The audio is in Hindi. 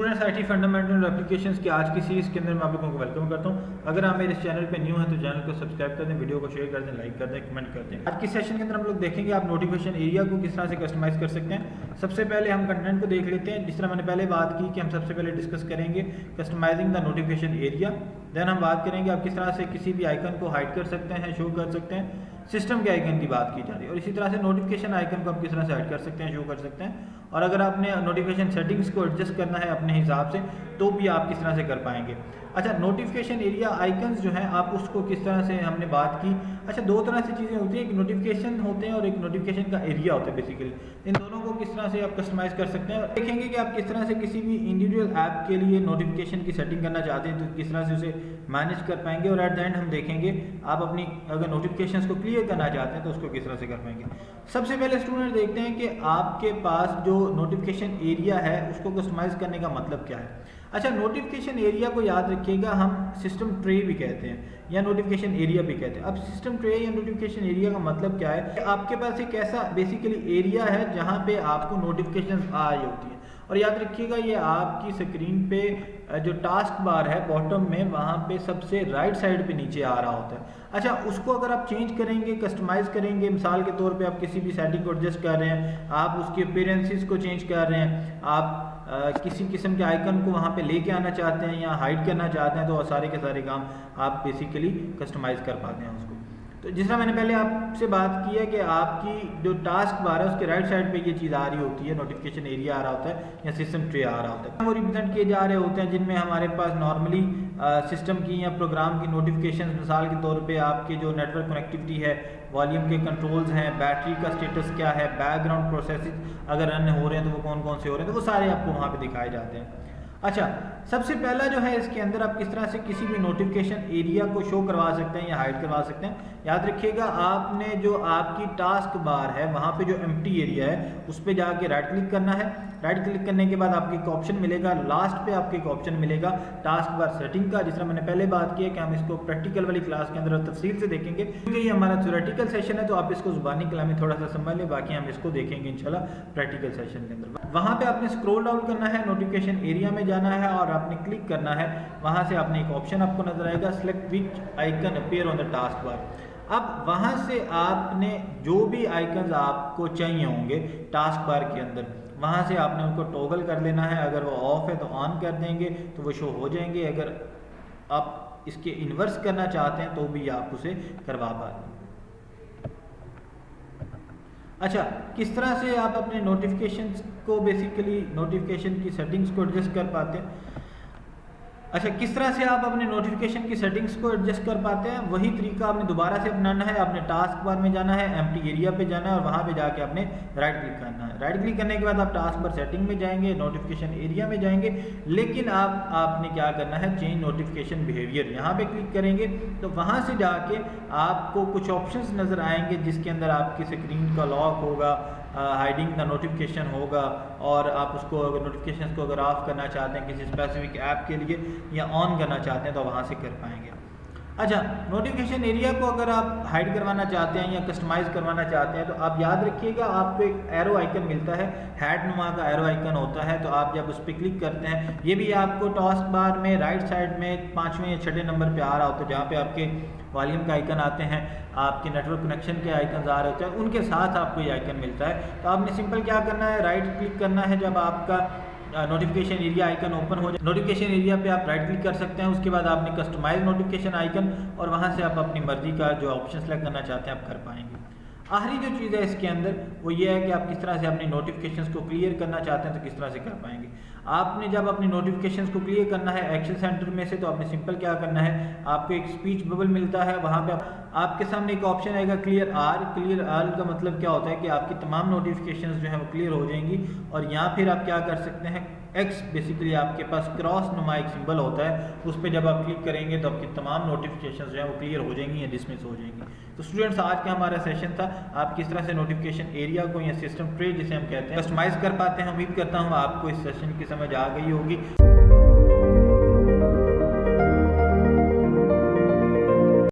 स्टूडेंट्स आईटी फंडामेंटल एप्लीकेशंस की आज की सीरीज़ के अंदर मैं आप लोगों को वेलकम करता हूं। अगर आप मेरे इस चैनल पे न्यू हैं तो चैनल को सब्सक्राइब कर दें, वीडियो को शेयर कर दें, लाइक कर दें, कमेंट कर दें। आज की सेशन के अंदर हम लोग देखेंगे आप नोटिफिकेशन एरिया को किस तरह से कस्टमाइज़ कर सकते हैं। सबसे पहले हम कंटेंट को देख लेते हैं। जिस तरह मैंने पहले बात की कि हम सबसे पहले डिस्कस करेंगे customising the notification area. Then हम बात करेंगे आप किस तरह से किसी भी आइकन को हाइड कर सकते हैं, शो कर सकते हैं। सिस्टम के आइकन की बात की जा रही है और इसी तरह से नोटिफिकेशन आइकन को आप किस तरह से हाइड कर सकते हैं, शो कर सकते हैं। और अगर आपने नोटिफिकेशन सेटिंग्स को एडजस्ट करना है अपने हिसाब से तो भी आप किस तरह से कर पाएंगे। अच्छा, नोटिफिकेशन एरिया आइकन्स जो हैं आप उसको किस तरह से हमने बात की। अच्छा, दो तरह से चीज़ें होती हैं, एक नोटिफिकेशन होते हैं और एक नोटिफिकेशन का एरिया होता है। बेसिकली इन दोनों को किस तरह से आप कस्टमाइज़ कर सकते हैं। देखेंगे कि आप किस तरह से किसी भी इंडिविजुअल ऐप के लिए नोटिफिकेशन की सेटिंग करना चाहते हैं तो किस तरह से उसे मैनेज कर पाएंगे। और एट द एंड हम देखेंगे आप अपनी अगर नोटिफिकेशंस को क्लियर करना चाहते हैं तो उसको किस तरह से कर पाएंगे। सबसे पहले स्टूडेंट देखते हैं कि आपके पास जो नोटिफिकेशन एरिया है उसको कस्टमाइज़ करने का मतलब क्या है। अच्छा, नोटिफिकेशन एरिया को याद रखिएगा हम सिस्टम ट्रे भी कहते हैं या नोटिफिकेशन एरिया भी कहते हैं। अब सिस्टम ट्रे या नोटिफिकेशन एरिया का मतलब क्या है, आपके पास एक ऐसा बेसिकली एरिया है जहां पे आपको नोटिफिकेशन आ रही होती है। और याद रखिएगा ये आपकी स्क्रीन पे जो टास्क बार है बॉटम में वहाँ पे सबसे राइट साइड पे नीचे आ रहा होता है। अच्छा, उसको अगर आप चेंज करेंगे, कस्टमाइज़ करेंगे, मिसाल के तौर पे आप किसी भी सेटिंग को एडजस्ट कर रहे हैं, आप उसके अपीयरेंसेस को चेंज कर रहे हैं, आप किसी किस्म के आइकन को वहाँ पे लेके आना चाहते हैं या हाइड करना चाहते हैं तो सारे के सारे काम आप बेसिकली कस्टमाइज़ कर पाते हैं उसको। तो जिस तरह मैंने पहले आपसे बात की है कि आपकी जो टास्क बार है उसके राइट साइड पे ये चीज़ आ रही होती है, नोटिफिकेशन एरिया आ रहा होता है या सिस्टम ट्रे आ रहा होता है। वो रिप्रेजेंट किए जा रहे होते हैं जिनमें हमारे पास नॉर्मली सिस्टम की या प्रोग्राम की नोटिफिकेशन, मिसाल के तौर पे आपके जो नेटवर्क कनेक्टिविटी है, वॉल्यूम के कंट्रोल्स हैं, बैटरी का स्टेटस क्या है, बैकग्राउंड प्रोसेसेस अगर रन हो रहे हैं तो वो कौन कौन से हो रहे हैं, तो वो सारे आपको वहाँ पे दिखाए जाते हैं। अच्छा, सबसे पहला जो है इसके अंदर आप किस तरह से किसी भी नोटिफिकेशन एरिया को शो करवा सकते हैं या हाइड करवा सकते हैं। याद रखिएगा आपने जो आपकी टास्क बार है वहाँ पे जो एम्प्टी एरिया है उस पर जाके राइट क्लिक करना है। राइट क्लिक करने के बाद आपको एक ऑप्शन मिलेगा, लास्ट पे आपको एक ऑप्शन मिलेगा टास्क बार सेटिंग का। जिस तरह मैंने पहले बात की है कि हम इसको प्रैक्टिकल वाली क्लास के अंदर तफसील से देखेंगे क्योंकि ये हमारा थ्योरेटिकल सेशन है तो आप इसको जुबानी कलामी थोड़ा सा समझ लें, बाकी हम इसको देखेंगे इंशाल्लाह प्रैक्टिकल सेशन के अंदर। वहाँ पे आपने स्क्रॉल डाउन करना है, नोटिफिकेशन एरिया में जाना है और आपने क्लिक करना है। वहाँ से आपने एक ऑप्शन आपको नजर आएगा, select which icon appear on the task bar. अब वहाँ से आपने जो भी आइकन्स आपको चाहिए होंगे टास्क बार के अंदर वहाँ से आपने उनको टॉगल कर लेना है। अगर वो ऑफ है तो ऑन कर देंगे तो वो शो हो जाएंगे। अगर आप इसके इन्वर्स करना चाहते हैं तो भी आप उसे करवा पाएंगे। अच्छा, किस तरह से आप अपने नोटिफिकेशंस को बेसिकली नोटिफिकेशन की सेटिंग्स को एडजस्ट कर पाते हैं। अच्छा, किस तरह से आप अपने नोटिफिकेशन की सेटिंग्स को एडजस्ट कर पाते हैं, वही तरीका आपने दोबारा से अपनाना है। आपने टास्क बार में जाना है, एम्प्टी एरिया पे जाना है और वहाँ पे जाके आपने राइट क्लिक करना है। राइट क्लिक करने के बाद आप टास्क बार सेटिंग में जाएंगे, नोटिफिकेशन एरिया में जाएंगे, लेकिन आपने क्या करना है, चेंज नोटिफिकेशन बिहेवियर यहाँ पे क्लिक करेंगे तो वहाँ से जाके आपको कुछ ऑप्शंस नज़र आएंगे जिसके अंदर आपकी स्क्रीन का लॉक होगा, हाइडिंग द नोटिफिकेशन होगा और आप उसको अगर नोटिफिकेशन को अगर ऑफ करना चाहते हैं किसी स्पेसिफिक ऐप के लिए या ऑन करना चाहते हैं तो वहाँ से कर पाएंगे। अच्छा, नोटिफिकेशन एरिया को अगर आप हाइड करवाना चाहते हैं या कस्टमाइज़ करवाना चाहते हैं तो आप याद रखिएगा आपको एक एरो आइकन मिलता है, हैड नुमा का एरो आइकन होता है। तो आप जब उस पर क्लिक करते हैं ये भी आपको टास्क बार में राइट साइड में 5वें या 6ठे नंबर पे आ रहा होता है जहाँ पे आपके वॉल्यूम का आइकन आते हैं, आपके नेटवर्क कनेक्शन के आइकन आ रहे होते हैं, उनके साथ आपको ये आइकन मिलता है। तो आपने सिंपल क्या करना है, राइट क्लिक करना है। जब आपका नोटिफिकेशन एरिया आइकन ओपन हो जाए नोटिफिकेशन एरिया पे आप राइट क्लिक कर सकते हैं। उसके बाद आपने कस्टमाइज नोटिफिकेशन आइकन और वहाँ से आप अपनी मर्जी का जो ऑप्शन सेलेक्ट करना चाहते हैं आप कर पाएंगे। आखिरी जो चीज़ है इसके अंदर वो ये है कि आप किस तरह से अपनी नोटिफिकेशंस को क्लियर करना चाहते हैं तो किस तरह से कर पाएंगे। आपने जब अपनी नोटिफिकेशंस को क्लियर करना है एक्शन सेंटर में से तो आपने सिंपल क्या करना है, आपको एक स्पीच बबल मिलता है, वहाँ पे आपके सामने एक ऑप्शन आएगा क्लियर आल। क्लियर आल का मतलब क्या होता है कि आपकी तमाम नोटिफिकेशंस जो है वो क्लियर हो जाएंगी। और यहाँ फिर आप क्या कर सकते हैं, एक्स बेसिकली आपके पास क्रॉस नुमा एक सिंबल होता है, उस पर जब आप क्लिक करेंगे तो आपकी तमाम नोटिफिकेशंस जो है वो क्लियर हो जाएंगी या डिसमिस हो जाएंगी। तो स्टूडेंट्स, आज का हमारा सेशन था आप किस तरह से नोटिफिकेशन एरिया को या सिस्टम ट्रे जिसे हम कहते हैं कस्टमाइज़ कर पाते हैं। उम्मीद करता हूँ आपको इस सेशन की समझ आ गई होगी।